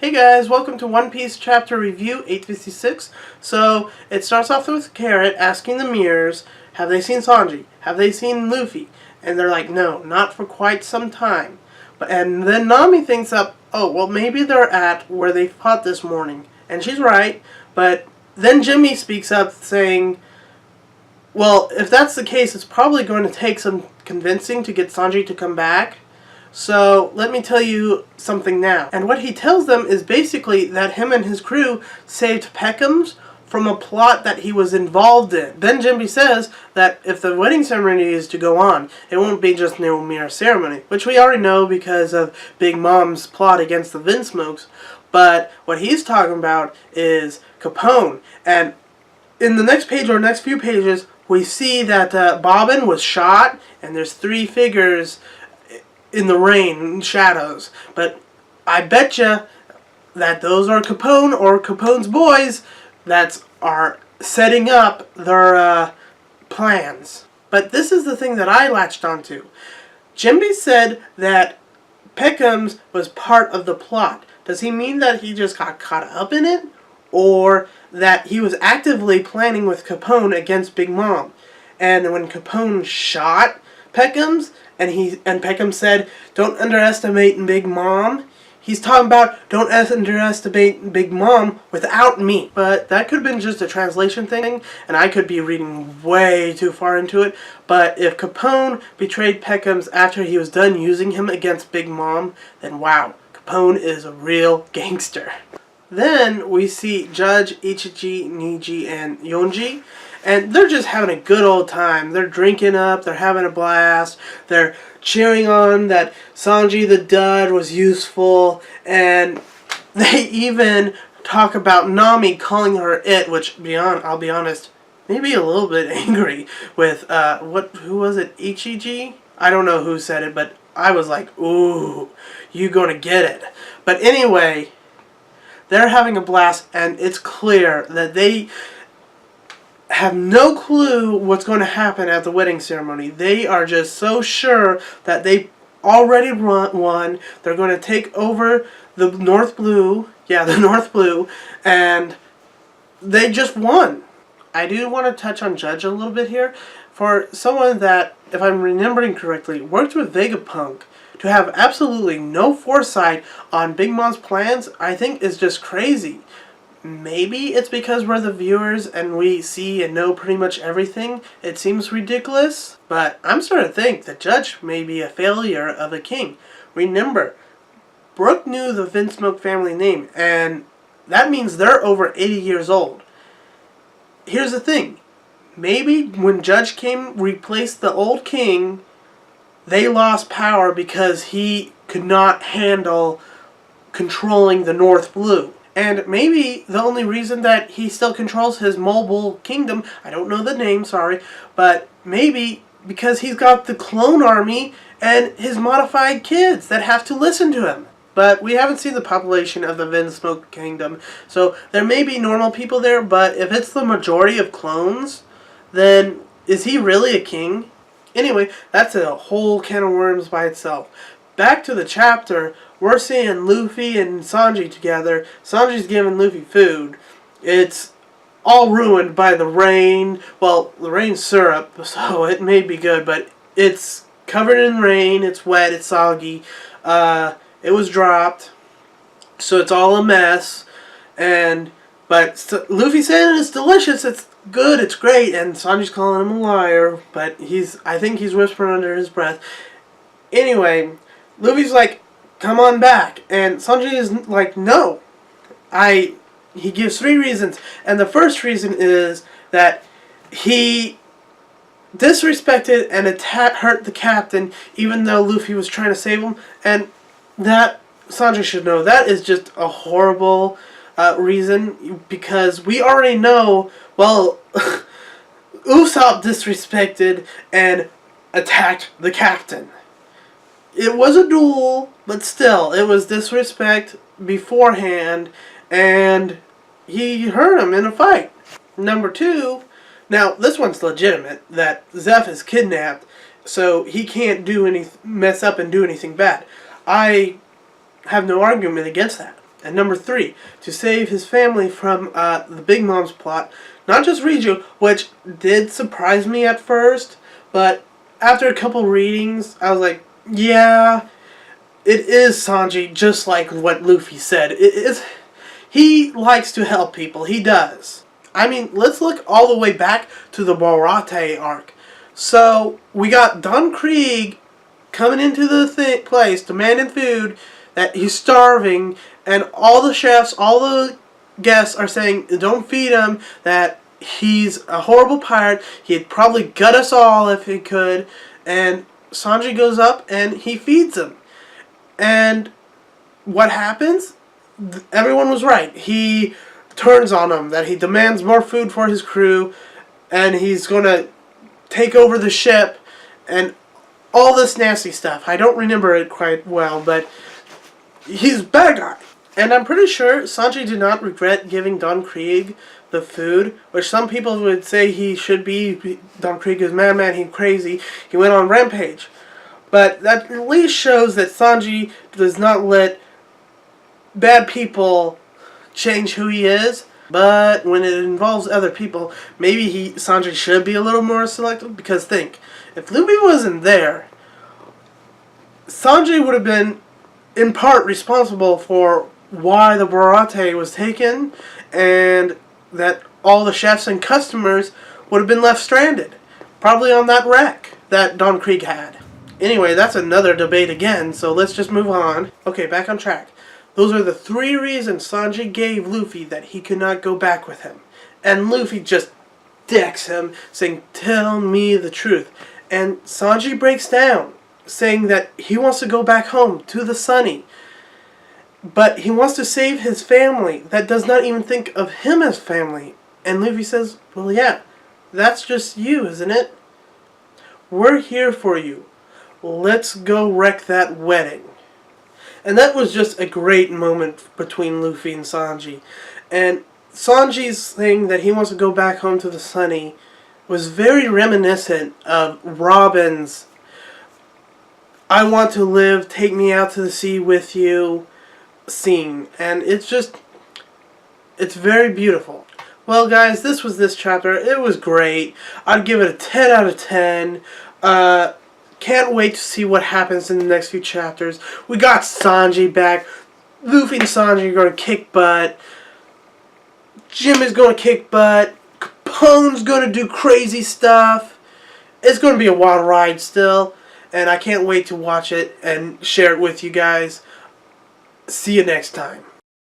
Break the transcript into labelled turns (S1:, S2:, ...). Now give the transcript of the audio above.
S1: Hey guys, welcome to One Piece chapter review 856. So, it starts off with Carrot asking the mirrors, have they seen Sanji? Have they seen Luffy? And they're like, no, not for quite some time. And then Nami thinks up, oh, well maybe they're at where they fought this morning. And she's right, but then Jimmy speaks up saying, well, if that's the case, it's probably going to take some convincing to get Sanji to come back. So, let me tell you something now. And what he tells them is basically that him and his crew saved Peckham's from a plot that he was involved in. Then Jimby says that if the wedding ceremony is to go on, it won't be just no mere ceremony, which we already know because of Big Mom's plot against the Vinsmokes. But what he's talking about is Capone. And in the next page or next few pages, we see that Bobbin was shot, and there's 3 figures in the rain and shadows. But I betcha that those are Capone or Capone's boys that are setting up their plans. But this is the thing that I latched onto. Jimby said that Peckham's was part of the plot. Does he mean that he just got caught up in it? Or that he was actively planning with Capone against Big Mom? And when Capone shot Peckham's, and Peckham said, don't underestimate Big Mom, he's talking about don't underestimate Big Mom without me. But that could have been just a translation thing, and I could be reading way too far into it. But if Capone betrayed Peckham's after he was done using him against Big Mom, then wow, Capone is a real gangster. Then we see Judge, Ichiji, Niji, and Yonji. And they're just having a good old time. They're drinking up, they're having a blast, they're cheering on that Sanji the Dud was useful, and they even talk about Nami calling her it, which, I'll be honest, maybe a little bit angry with, who was it, Ichiji? I don't know who said it, but I was like, ooh, you gonna get it. But anyway, they're having a blast, and it's clear that they have no clue what's going to happen at the wedding ceremony. They are just so sure that they already won. They're going to take over the North Blue. Yeah, the North Blue. And they just won. I do want to touch on Judge a little bit here. For someone that, if I'm remembering correctly, worked with Vegapunk, to have absolutely no foresight on Big Mom's plans, I think is just crazy. Maybe it's because we're the viewers and we see and know pretty much everything. It seems ridiculous, but I'm starting to think the Judge may be a failure of a king. Remember, Brook knew the Vinsmoke family name, and that means they're over 80 years old. Here's the thing. Maybe when Judge came, replaced the old king, they lost power because he could not handle controlling the North Blue. And maybe the only reason that he still controls his mobile kingdom, I don't know the name, sorry, but maybe because he's got the clone army and his modified kids that have to listen to him. But we haven't seen the population of the Vinsmoke kingdom, so there may be normal people there, but if it's the majority of clones, then is he really a king? Anyway, that's a whole can of worms by itself. Back to the chapter, we're seeing Luffy and Sanji together. Sanji's giving Luffy food. It's all ruined by the rain. Well, the rain's syrup, so it may be good, but it's covered in rain, it's wet, it's soggy. It was dropped, so it's all a mess. But Luffy said it's delicious, it's good, it's great, and Sanji's calling him a liar, but I think he's whispering under his breath. Anyway, Luffy's like, come on back. And Sanji is like, no. He gives 3 reasons. And the first reason is that he disrespected and hurt the captain even though Luffy was trying to save him. And that, Sanji should know, that is just a horrible reason, because we already know, well, Usopp disrespected and attacked the captain. It was a duel, but still, it was disrespect beforehand, and he hurt him in a fight. Number 2, now this one's legitimate, that Zeph is kidnapped, so he can't mess up and do anything bad. I have no argument against that. And number 3, to save his family from the Big Mom's plot. Not just Riju, which did surprise me at first, but after a couple readings, I was like, yeah, it is Sanji, just like what Luffy said. It is. He likes to help people. He does. I mean, let's look all the way back to the Barate arc. So, we got Don Krieg coming into the place, demanding food, that he's starving, and all the chefs, all the guests are saying, don't feed him, that he's a horrible pirate, he'd probably gut us all if he could, and Sanji goes up and he feeds him. And what happens? Everyone was right. He turns on him, that he demands more food for his crew, and he's going to take over the ship, and all this nasty stuff. I don't remember it quite well, but he's a bad guy. And I'm pretty sure Sanji did not regret giving Don Krieg the food, which some people would say he should be. Don Krieg is madman, he's crazy, he went on rampage. But that at least shows that Sanji does not let bad people change who he is. But when it involves other people, maybe Sanji should be a little more selective. Because think, if Luffy wasn't there, Sanji would have been in part responsible for why the Barate was taken, and that all the chefs and customers would have been left stranded. Probably on that wreck that Don Krieg had. Anyway, that's another debate again, so let's just move on. Okay, back on track. Those are the 3 reasons Sanji gave Luffy that he could not go back with him. And Luffy just decks him, saying, tell me the truth. And Sanji breaks down, saying that he wants to go back home to the Sunny. But he wants to save his family that does not even think of him as family. And Luffy says, well, yeah, that's just you, isn't it? We're here for you. Let's go wreck that wedding. And that was just a great moment between Luffy and Sanji. And Sanji's thing that he wants to go back home to the Sunny was very reminiscent of Robin's I want to live, take me out to the sea with you scene. And it's very beautiful. Well, guys, this was this chapter. It was great. I'd give it a 10 out of 10. Can't wait to see what happens in the next few chapters. We got Sanji back. Luffy and Sanji are going to kick butt. Jim is going to kick butt. Capone's going to do crazy stuff. It's going to be a wild ride still. And I can't wait to watch it and share it with you guys. See you next time.